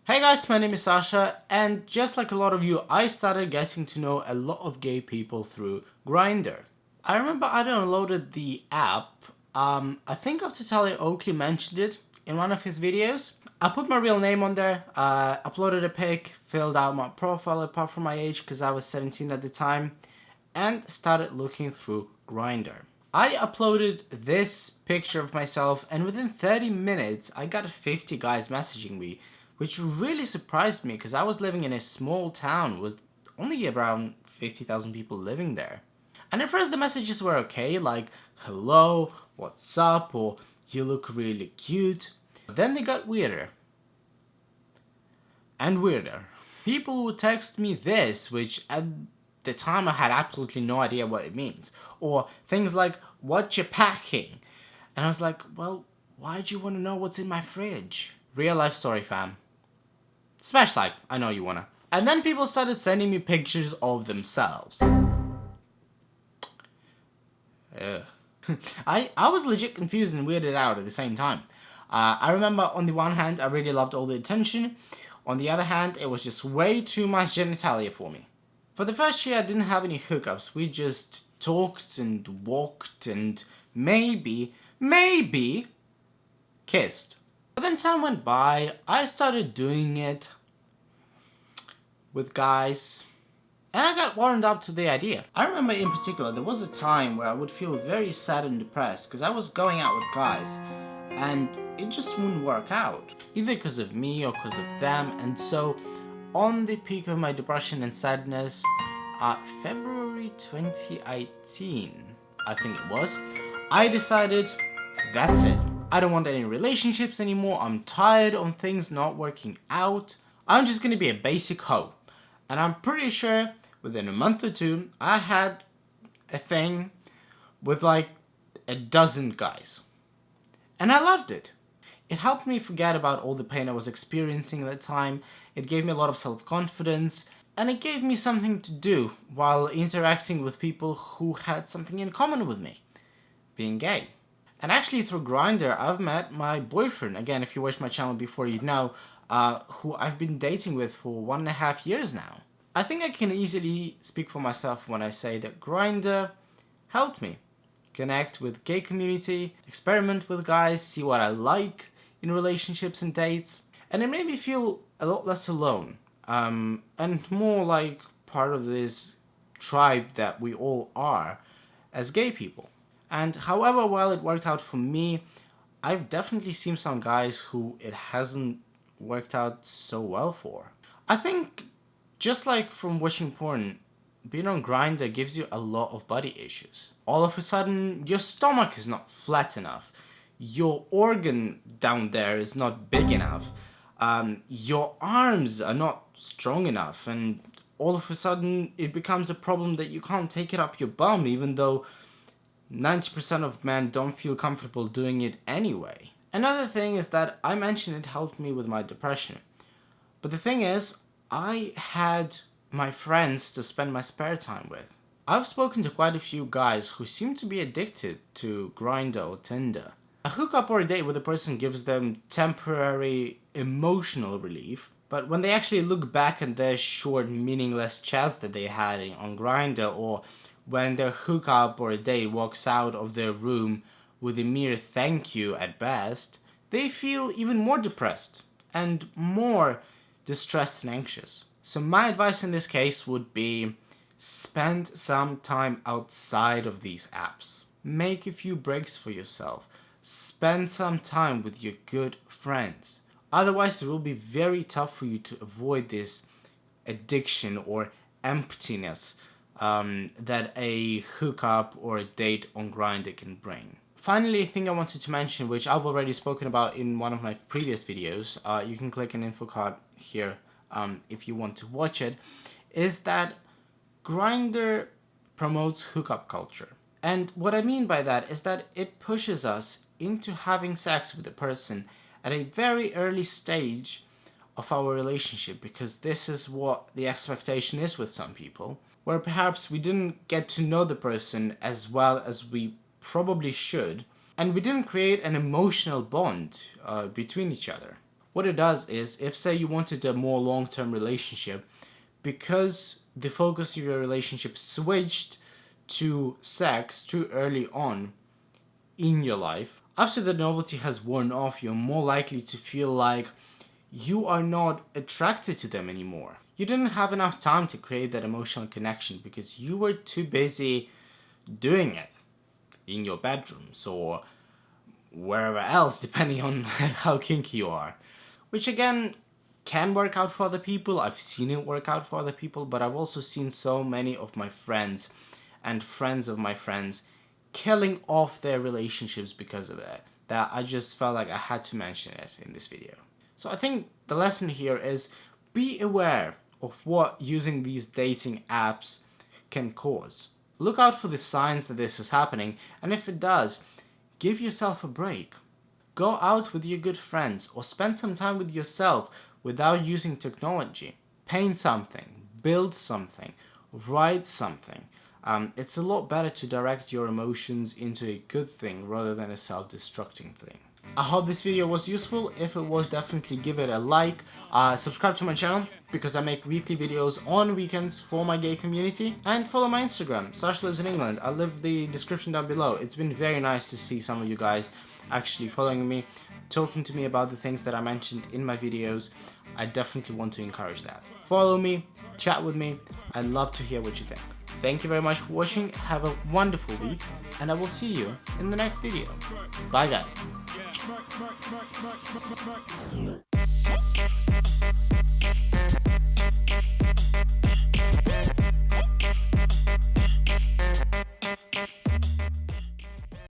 Hey guys, my name is Sasha, and just like a lot of you, I started getting to know a lot of gay people through Grindr. I remember I downloaded the app, I think after Talia Oakley mentioned it in one of his videos. I put my real name on there, uploaded a pic, filled out my profile apart from my age because I was 17 at the time, and started looking through Grindr. I uploaded this picture of myself, and within 30 minutes I got 50 guys messaging me, which really surprised me because I was living in a small town with only around 50,000 people living there. And at first the messages were okay, like hello, what's up, or you look really cute. But then they got weirder. And weirder. People would text me this, which at the time I had absolutely no idea what it means. Or things like, what you packing? And I was like, well, why'd you want to know what's in my fridge? Real life story, fam. Smash like, I know you wanna. And then people started sending me pictures of themselves. I was legit confused and weirded out at the same time. I remember on the one hand, I really loved all the attention. On the other hand, it was just way too much genitalia for me. For the first year, I didn't have any hookups. We just talked and walked and maybe kissed. But then time went by, I started doing it with guys, and I got warmed up to the idea. I remember in particular, there was a time where I would feel very sad and depressed because I was going out with guys, and it just wouldn't work out. Either because of me or because of them, and so on the peak of my depression and sadness, February 2018, I think it was, I decided, that's it. I don't want any relationships anymore. I'm tired of things not working out. I'm just gonna be a basic hoe. And I'm pretty sure within a month or two, I had a thing with like a dozen guys. And I loved it. It helped me forget about all the pain I was experiencing at the time. It gave me a lot of self-confidence. And it gave me something to do while interacting with people who had something in common with me. Being gay. And actually through Grindr, I've met my boyfriend, again, if you watched my channel before, you'd know, who I've been dating with for 1.5 years now. I think I can easily speak for myself when I say that Grindr helped me connect with gay community, experiment with guys, see what I like in relationships and dates, and it made me feel a lot less alone, and more like part of this tribe that we all are as gay people. And however well it worked out for me, I've definitely seen some guys who it hasn't worked out so well for. I think just like from watching porn, being on Grindr gives you a lot of body issues. All of a sudden, your stomach is not flat enough. Your organ down there is not big enough. Your arms are not strong enough, and all of a sudden it becomes a problem that you can't take it up your bum, even though 90% of men don't feel comfortable doing it anyway. Another thing is that I mentioned it helped me with my depression. But the thing is, I had my friends to spend my spare time with. I've spoken to quite a few guys who seem to be addicted to Grindr or Tinder. A hookup or a date with a person gives them temporary emotional relief, but when they actually look back at their short, meaningless chats that they had on Grindr, or when their hookup or a date walks out of their room with a mere thank you at best, they feel even more depressed and more distressed and anxious. So my advice in this case would be spend some time outside of these apps. Make a few breaks for yourself. Spend some time with your good friends. Otherwise, it will be very tough for you to avoid this addiction or emptiness that a hookup or a date on Grindr can bring. Finally, a thing I wanted to mention, which I've already spoken about in one of my previous videos, you can click an info card here if you want to watch it, is that Grindr promotes hookup culture. And what I mean by that is that it pushes us into having sex with a person at a very early stage of our relationship, because this is what the expectation is with some people, where perhaps we didn't get to know the person as well as we probably should, and we didn't create an emotional bond between each other. What it does is, if say you wanted a more long-term relationship, because the focus of your relationship switched to sex too early on in your life, after the novelty has worn off, you're more likely to feel like you are not attracted to them anymore. You didn't have enough time to create that emotional connection because you were too busy doing it in your bedrooms or wherever else, depending on how kinky you are. Which again, can work out for other people. I've seen it work out for other people, but I've also seen so many of my friends and friends of my friends killing off their relationships because of that I just felt like I had to mention it in this video. So I think the lesson here is be aware of what using these dating apps can cause. Look out for the signs that this is happening, and if it does, give yourself a break. Go out with your good friends or spend some time with yourself without using technology. Paint something, build something, write something. It's a lot better to direct your emotions into a good thing rather than a self-destructing thing. I hope this video was useful. If it was, definitely give it a like. Subscribe to my channel because I make weekly videos on weekends for my gay community. And follow my Instagram, sashalivesinengland. I'll leave the description down below. It's been very nice to see some of you guys actually following me, talking to me about the things that I mentioned in my videos. I definitely want to encourage that. Follow me, chat with me. I'd love to hear what you think. Thank you very much for watching. Have a wonderful week, and I will see you in the next video. Bye guys.